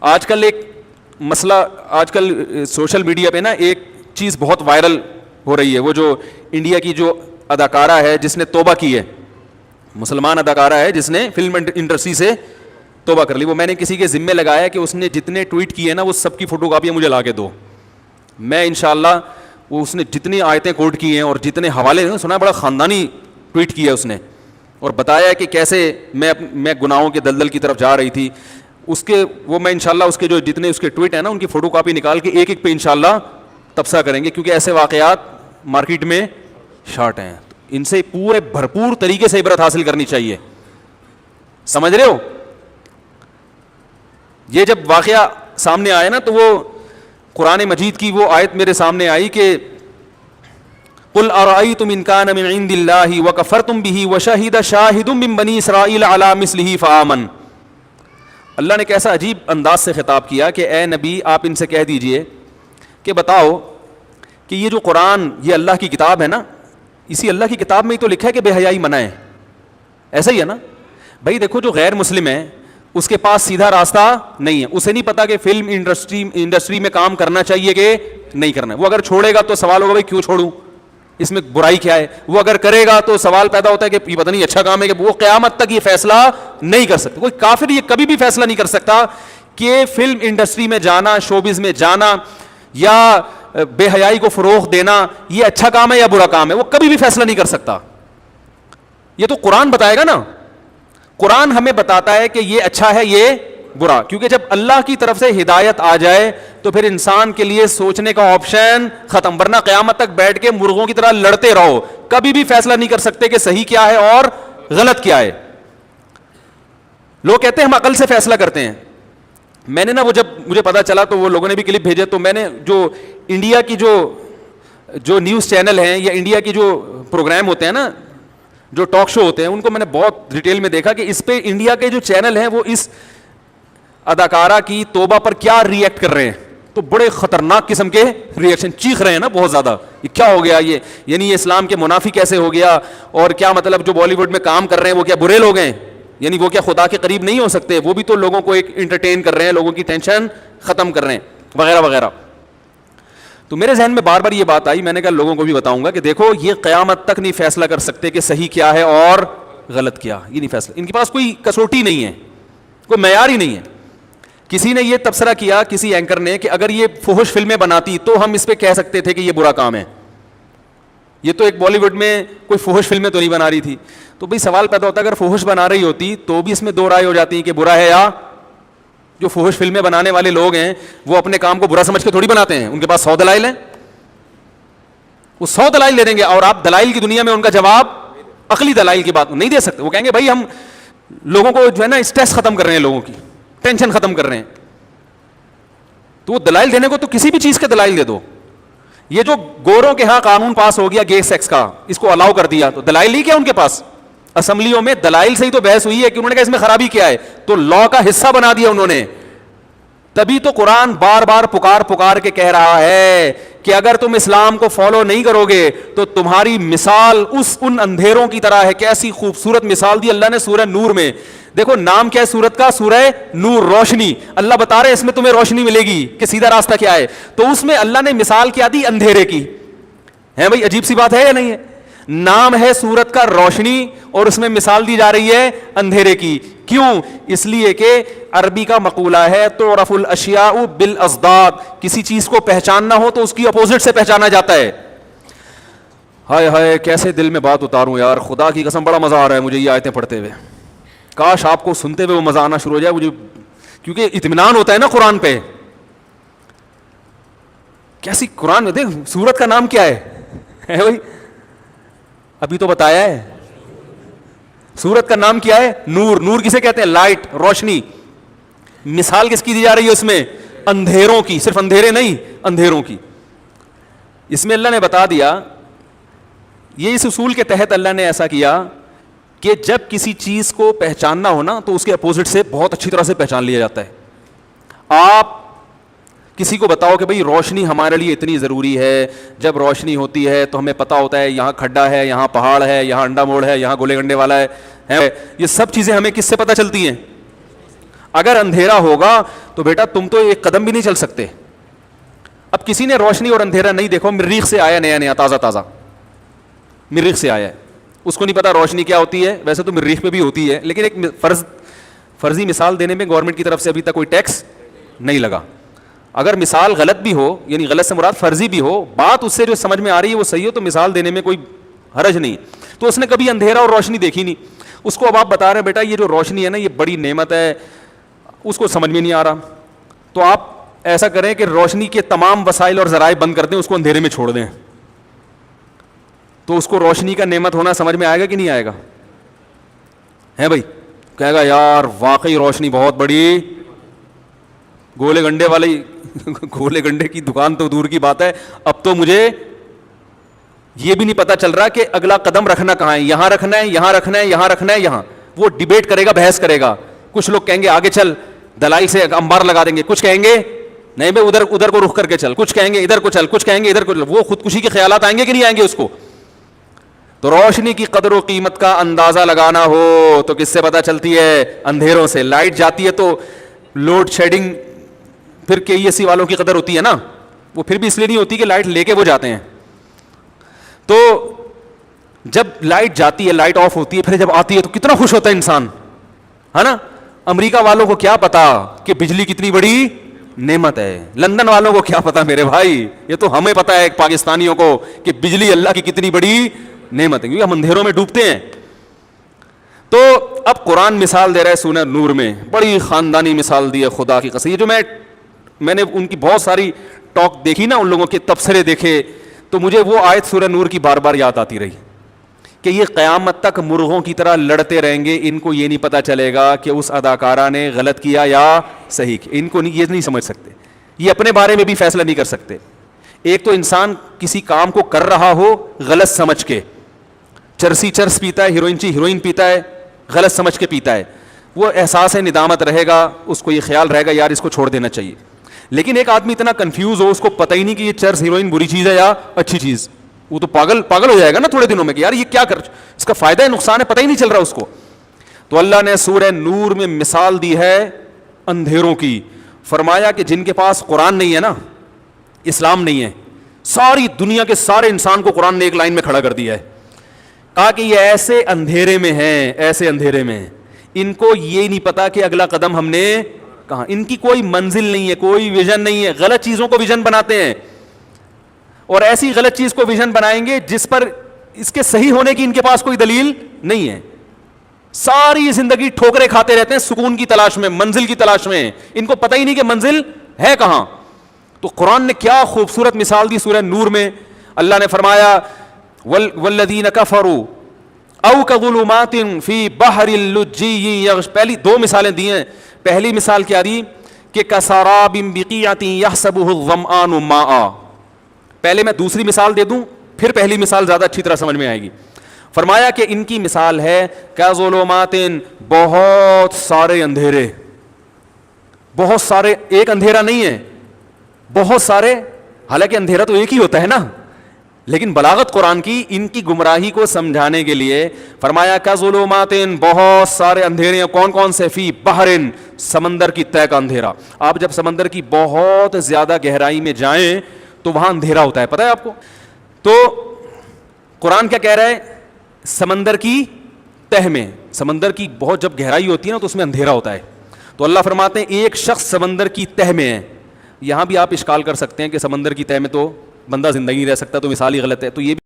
آج کل ایک مسئلہ، آج کل سوشل میڈیا پہ نا ایک چیز بہت وائرل ہو رہی ہے، وہ جو انڈیا کی جو اداکارہ ہے جس نے توبہ کی ہے، مسلمان اداکارہ ہے جس نے فلم انڈسٹری سے توبہ کر لی. وہ میں نے کسی کے ذمے لگایا کہ اس نے جتنے ٹویٹ کیے نا وہ سب کی فوٹو کاپیاں مجھے لا کے دو. میں انشاءاللہ وہ اس نے جتنی آیتیں کوٹ کی ہیں اور جتنے حوالے سنا، بڑا خاندانی ٹویٹ کیا اس نے، اور بتایا کہ کیسے میں گناہوں کے دلدل کی طرف جا رہی تھی. اس کے وہ میں انشاءاللہ اس کے جو جتنے اس کے ٹویٹ ہیں نا ان کی فوٹو کاپی نکال کے ایک ایک پہ انشاءاللہ تبصرہ کریں گے، کیونکہ ایسے واقعات مارکیٹ میں شارٹ ہیں. ان سے پورے بھرپور طریقے سے عبرت حاصل کرنی چاہیے. سمجھ رہے ہو؟ یہ جب واقعہ سامنے آیا نا تو وہ قرآن مجید کی وہ آیت میرے سامنے آئی کہ قل ارأیتم ان کان من عند اللہ وکفرتم بہ وشہد شاہد من بنی اسرائیل علی مثلہ فآمن. اللہ نے کیسا عجیب انداز سے خطاب کیا کہ اے نبی آپ ان سے کہہ دیجئے کہ بتاؤ کہ یہ جو قرآن یہ اللہ کی کتاب ہے نا، اسی اللہ کی کتاب میں ہی تو لکھا ہے کہ بے حیائی منع ہے. ایسا ہی ہے نا بھائی؟ دیکھو جو غیر مسلم ہے اس کے پاس سیدھا راستہ نہیں ہے، اسے نہیں پتا کہ فلم انڈسٹری میں کام کرنا چاہیے کہ نہیں کرنا. وہ اگر چھوڑے گا تو سوال ہوگا بھائی کیوں چھوڑوں، اس میں برائی کیا ہے. وہ اگر کرے گا تو سوال پیدا ہوتا ہے کہ یہ پتہ نہیں اچھا کام ہے، کہ وہ قیامت تک یہ فیصلہ نہیں کر سکتا. کوئی کافر یہ کبھی بھی فیصلہ نہیں کر سکتا کہ فلم انڈسٹری میں جانا، شوبز میں جانا یا بے حیائی کو فروغ دینا یہ اچھا کام ہے یا برا کام ہے. وہ کبھی بھی فیصلہ نہیں کر سکتا. یہ تو قرآن بتائے گا نا. قرآن ہمیں بتاتا ہے کہ یہ اچھا ہے یہ برا، کیونکہ جب اللہ کی طرف سے ہدایت آ جائے تو پھر انسان کے لیے سوچنے کا آپشن ختم. ورنہ قیامت تک بیٹھ کے مرغوں کی طرح لڑتے رہو، کبھی بھی فیصلہ نہیں کر سکتے کہ صحیح کیا ہے اور غلط کیا ہے. لوگ کہتے ہیں ہم عقل سے فیصلہ کرتے ہیں. میں نے نا وہ جب مجھے پتا چلا تو وہ لوگوں نے بھی کلپ بھیجے، تو میں نے جو انڈیا کی جو نیوز چینل ہیں یا انڈیا کی جو پروگرام ہوتے ہیں نا، جو ٹاک شو ہوتے ہیں، ان کو میں نے بہت ڈیٹیل میں دیکھا کہ اس پہ انڈیا کے جو چینل ہیں وہ اس اداکارہ کی توبہ پر کیا ری ایکٹ کر رہے ہیں. تو بڑے خطرناک قسم کے ری ایکشن، چیخ رہے ہیں نا بہت زیادہ، یہ کیا ہو گیا، یہ یعنی یہ اسلام کے منافی کیسے ہو گیا، اور کیا مطلب جو بالی ووڈ میں کام کر رہے ہیں وہ کیا برے لوگ ہیں، یعنی وہ کیا خدا کے قریب نہیں ہو سکتے، وہ بھی تو لوگوں کو ایک انٹرٹین کر رہے ہیں، لوگوں کی ٹینشن ختم کر رہے ہیں وغیرہ وغیرہ. تو میرے ذہن میں بار بار یہ بات آئی، میں نے کہا لوگوں کو بھی بتاؤں گا کہ دیکھو یہ قیامت تک نہیں فیصلہ کر سکتے کہ صحیح کیا ہے اور غلط کیا. یہ نہیں فیصلہ، ان کے پاس کوئی کسوٹی نہیں ہے، کوئی معیار ہی نہیں ہے. کسی نے یہ تبصرہ کیا کسی اینکر نے کہ اگر یہ فحش فلمیں بناتی تو ہم اس پہ کہہ سکتے تھے کہ یہ برا کام ہے. یہ تو ایک بالی ووڈ میں کوئی فحش فلمیں تو نہیں بنا رہی تھی. تو بھئی سوال پیدا ہوتا ہے اگر فحش بنا رہی ہوتی تو بھی اس میں دو رائے ہو جاتی ہیں کہ برا ہے یا. جو فحش فلمیں بنانے والے لوگ ہیں وہ اپنے کام کو برا سمجھ کے تھوڑی بناتے ہیں، ان کے پاس 100 دلائل ہیں، وہ 100 دلائل دے دیں گے، اور آپ دلائل کی دنیا میں ان کا جواب عقلی دلائل کی بات نہیں دے سکتے. وہ کہیں گے بھائی ہم لوگوں کو جو ہے نا اسٹریس ختم کر رہے ہیں، لوگوں کی ٹینشن ختم کر رہے ہیں. تو وہ دلائل دینے کو تو کسی بھی چیز کے دلائل دے دو. یہ جو گوروں کے ہاں قانون پاس ہو گیا گے سیکس کا، اس کو الاؤ کر دیا، تو دلائل نہیں کیا ان کے پاس. اسمبلیوں میں دلائل سے ہی تو بحث ہوئی ہے کہ انہوں نے کہا اس میں خرابی کیا ہے، تو لا کا حصہ بنا دیا انہوں نے. تبھی تو قرآن بار بار پکار کے کہہ رہا ہے کہ اگر تم اسلام کو فالو نہیں کرو گے تو تمہاری مثال ان اندھیروں کی طرح ہے. کیسی خوبصورت مثال دی اللہ نے سورہ نور میں. دیکھو نام کیا ہے سورت کا؟ سورہ نور، روشنی. اللہ بتا رہے اس میں تمہیں روشنی ملے گی کہ سیدھا راستہ کیا ہے. تو اس میں اللہ نے مثال کیا دی؟ اندھیرے کی. ہے بھائی عجیب سی بات ہے یا نہیں ہے؟ نام ہے سورت کا روشنی اور اس میں مثال دی جا رہی ہے اندھیرے کی. کیوں؟ اس لیے کہ عربی کا مقولہ ہے تعرف الاشیاء بالاضداد. کسی چیز کو پہچاننا ہو تو اس کی اپوزٹ سے پہچانا جاتا ہے. ہائے ہائے کیسے دل میں بات اتاروں یار، خدا کی قسم بڑا مزہ آ رہا ہے مجھے یہ آیتیں پڑھتے ہوئے. کاش آپ کو سنتے ہوئے وہ مزہ آنا شروع ہو جائے مجھے، کیونکہ اطمینان ہوتا ہے نا قرآن پہ. کیسی قرآن میں دیکھ سورت کا نام کیا ہے بھائی؟ ابھی تو بتایا ہے سورت کا نام کیا ہے؟ نور. نور کسے کہتے ہیں؟ لائٹ، روشنی. مثال کس کی دی جا رہی ہے اس میں؟ اندھیروں کی. صرف اندھیرے نہیں، اندھیروں کی. اس میں اللہ نے بتا دیا، یہ اس اصول کے تحت اللہ نے ایسا کیا کہ جب کسی چیز کو پہچاننا ہو نا تو اس کے اپوزٹ سے بہت اچھی طرح سے پہچان لیا جاتا ہے. آپ کسی کو بتاؤ کہ بھئی روشنی ہمارے لیے اتنی ضروری ہے، جب روشنی ہوتی ہے تو ہمیں پتہ ہوتا ہے یہاں کھڈا ہے، یہاں پہاڑ ہے، یہاں انڈا موڑ ہے، یہاں گولے گنڈے والا ہے. یہ سب چیزیں ہمیں کس سے پتہ چلتی ہیں؟ اگر اندھیرا ہوگا تو بیٹا تم تو ایک قدم بھی نہیں چل سکتے. اب کسی نے روشنی اور اندھیرا نہیں دیکھو, مریخ سے آیا نیا نیا تازہ تازہ, مریخ سے آیا ہے, اس کو نہیں پتا روشنی کیا ہوتی ہے. ویسے تو مریخ پہ بھی ہوتی ہے, لیکن ایک فرضی مثال دینے میں گورنمنٹ کی طرف سے ابھی تک کوئی ٹیکس نہیں لگا. اگر مثال غلط بھی ہو, یعنی غلط سے مراد فرضی بھی ہو, بات اس سے جو سمجھ میں آ رہی ہے وہ صحیح ہو, تو مثال دینے میں کوئی حرج نہیں. تو اس نے کبھی اندھیرا اور روشنی دیکھی نہیں. اس کو اب آپ بتا رہے ہیں بیٹا یہ جو روشنی ہے نا یہ بڑی نعمت ہے, اس کو سمجھ میں نہیں آ رہا. تو آپ ایسا کریں کہ روشنی کے تمام وسائل اور ذرائع بند کر دیں, اس کو اندھیرے میں چھوڑ دیں, تو اس کو روشنی کا نعمت ہونا سمجھ میں آئے گا کہ نہیں آئے گا؟ ہے بھائی, کہے گا یار واقعی روشنی بہت بڑی, گولے گنڈے والی گولے گنڈے کی دکان تو دور کی بات ہے, اب تو مجھے یہ بھی نہیں پتا چل رہا کہ اگلا قدم رکھنا کہاں ہے, یہاں رکھنا ہے, یہاں رکھنا ہے, یہاں رکھنا ہے, یہاں. وہ ڈیبیٹ کرے گا, بحث کرے گا. کچھ لوگ کہیں گے آگے چل, دلائل سے انبار لگا دیں گے. کچھ کہیں گے نہیں بھائی ادھر کو رخ کر کے چل. کچھ کہیں گے ادھر کو چل, کچھ کہیں گے ادھر کو چل. وہ خودکشی کے خیالات آئیں گے کہ نہیں آئیں گے اس کو؟ تو روشنی کی قدر و قیمت کا اندازہ لگانا ہو تو کس سے پتہ چلتی ہے؟ اندھیروں سے. لائٹ جاتی ہے تو لوڈ شیڈنگ پھر کے ای والوں کی قدر ہوتی ہے نا, وہ پھر بھی اس لیے نہیں ہوتی کہ لائٹ لے کے وہ جاتے ہیں. تو جب لائٹ جاتی ہے, لائٹ آف ہوتی ہے, پھر جب آتی ہے تو کتنا خوش ہوتا ہے انسان, ہے نا. امریکہ والوں کو کیا پتا کہ بجلی کتنی بڑی نعمت ہے, لندن والوں کو کیا پتا میرے بھائی, یہ تو ہمیں پتا ہے پاکستانیوں کو کہ بجلی اللہ کی کتنی بڑی نعمت ہے, کیونکہ ہم اندھیروں میں ڈوبتے ہیں. تو اب قرآن مثال دے رہا ہے سورہ نور میں, بڑی خاندانی مثال دی ہے خدا کی قسم. یہ جو میں نے ان کی بہت ساری ٹاک دیکھی نا, ان لوگوں کے تبصرے دیکھے, تو مجھے وہ آیت سورہ نور کی بار بار یاد آتی رہی کہ یہ قیامت تک مرغوں کی طرح لڑتے رہیں گے, ان کو یہ نہیں پتا چلے گا کہ اس اداکارہ نے غلط کیا یا صحیح کیا. ان کو یہ نہیں سمجھ سکتے, یہ اپنے بارے میں بھی فیصلہ نہیں کر سکتے. ایک تو انسان کسی کام کو کر رہا ہو غلط سمجھ کے, چرسی چرس پیتا ہے, ہیروئن پیتا ہے, غلط سمجھ کے پیتا ہے, وہ احساس ندامت رہے گا, اس کو یہ خیال رہے گا یار اس کو چھوڑ دینا چاہیے. لیکن ایک آدمی اتنا کنفیوز ہو, اس کو پتہ ہی نہیں کہ یہ چرس ہیروئن بری چیز ہے یا اچھی چیز, وہ تو پاگل ہو جائے گا نا تھوڑے دنوں میں کہ یار یہ کیا کر, اس کا فائدہ ہے نقصان ہے پتہ ہی نہیں چل رہا اس کو. تو اللہ نے سورہ نور میں مثال دی ہے اندھیروں کی. فرمایا کہ جن کے پاس قرآن نہیں ہے نا, اسلام نہیں ہے, ساری دنیا کے سارے انسان کو قرآن نے ایک لائن میں کھڑا کر دیا ہے. کہا کہ یہ ایسے اندھیرے میں ہیں, ایسے اندھیرے میں, ان کو یہ نہیں پتا کہ اگلا قدم ہم نے کہاں, ان کی کوئی منزل نہیں ہے, کوئی ویژن نہیں ہے, غلط چیزوں کو ویژن بناتے ہیں, اور ایسی غلط چیز کو ویژن بنائیں گے جس پر اس کے صحیح ہونے کی ان کے پاس کوئی دلیل نہیں ہے. ساری زندگی ٹھوکرے کھاتے رہتے ہیں سکون کی تلاش میں, منزل کی تلاش میں, ان کو پتہ ہی نہیں کہ منزل ہے کہاں. تو قرآن نے کیا خوبصورت مثال دی سورہ نور میں. اللہ نے فرمایا والذین کفروا او کظلمات فی بحر اللجی, پہلی دو مثالیں دی ہیں. پہلی مثال کیا دی کہ کسراب بقیعۃ یحسبہ الظمآن ماء. پہلے میں دوسری مثال دے دوں, پھر پہلی مثال زیادہ اچھی طرح سمجھ میں آئے گی. فرمایا کہ ان کی مثال ہے کظلمات, بہت سارے اندھیرے, بہت سارے, ایک اندھیرا نہیں ہے, بہت سارے. حالانکہ اندھیرا تو ایک ہی ہوتا ہے نا, لیکن بلاغت قرآن کی ان کی گمراہی کو سمجھانے کے لیے فرمایا کظلمات, بہت سارے اندھیرے. کون کون سے؟ فی بحرن, سمندر کی تہ کا اندھیرا. آپ جب سمندر کی بہت زیادہ گہرائی میں جائیں تو وہاں اندھیرا ہوتا ہے, پتہ ہے آپ کو. تو قرآن کیا کہہ رہا ہے؟ سمندر کی تہ میں, سمندر کی بہت جب گہرائی ہوتی ہے نا تو اس میں اندھیرا ہوتا ہے. تو اللہ فرماتے ہیں ایک شخص سمندر کی تہ میں ہے. یہاں بھی آپ اشکال کر سکتے ہیں کہ سمندر کی تہ میں تو بندہ زندگی رہ سکتا ہے, تو مثال ہی غلط ہے. تو یہ بھی